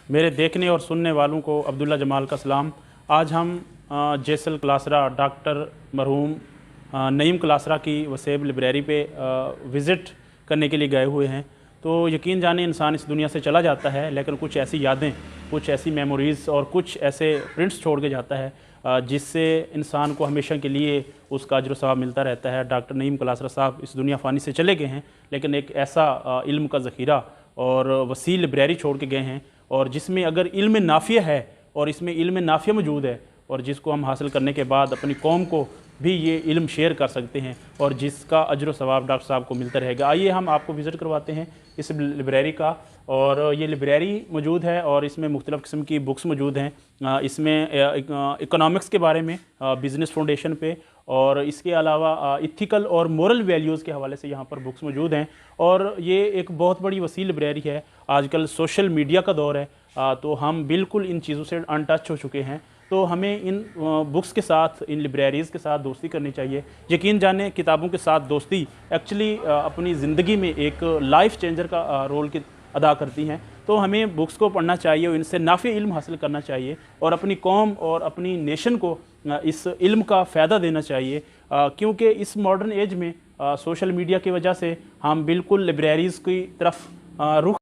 मेरे देखने और सुनने वालों को अब्दुल्ला जमाल का सलाम। आज हम जैसल क्लासरा डॉक्टर मरहूम नईम क्लासरा की वसेब लाइब्रेरी पे विज़िट करने के लिए गए हुए हैं। तो यकीन जाने इंसान इस दुनिया से चला जाता है, लेकिन कुछ ऐसी यादें, कुछ ऐसी मेमोरीज़ और कुछ ऐसे प्रिंट्स छोड़ के जाता है जिससे इंसान को हमेशा के लिए उसका अजर सवाब मिलता रहता है। डॉक्टर नईम क्लासरा साहब इस दुनिया फ़ानी से चले गए हैं, लेकिन एक ऐसा इल्म का ज़ख़ीरा और वसी लाइब्रेरी छोड़ के गए हैं, और जिसमें अगर इल्म नाफ़िया है और इसमें इल्म नाफ़िया मौजूद है, और जिसको हम हासिल करने के बाद अपनी कौम को भी ये इल्म शेयर कर सकते हैं, और जिसका अजर सवाब डॉक्टर साहब को मिलता रहेगा। आइए हम आपको विज़िट करवाते हैं इस लाइब्रेरी का। और ये लाइब्रेरी मौजूद है और इसमें मुख्तलिफ़ किस्म की बुक्स मौजूद हैं। इसमें इकोनॉमिक्स के बारे में, बिज़नेस फाउंडेशन पे, और इसके अलावा इथिकल और मोरल वैल्यूज़ के हवाले से यहाँ पर बुक्स मौजूद हैं। और ये एक बहुत बड़ी वसी लाइब्रेरी है। आजकल सोशल मीडिया का दौर है, तो हम बिल्कुल इन चीज़ों से अनटच हो चुके हैं। तो हमें इन बुक्स के साथ, इन लाइब्रेरीज़ के साथ दोस्ती करनी चाहिए। यकीन जाने किताबों के साथ दोस्ती एक्चुअली अपनी ज़िंदगी में एक लाइफ चेंजर का रोल अदा करती हैं। तो हमें बुक्स को पढ़ना चाहिए और इनसे नाफ़ी इल्म हासिल करना चाहिए, और अपनी कौम और अपनी नेशन को इस इल्म का फ़ायदा देना चाहिए, क्योंकि इस मॉडर्न एज में सोशल मीडिया की वजह से हम बिल्कुल लाइब्रेरीज़ की तरफ रुख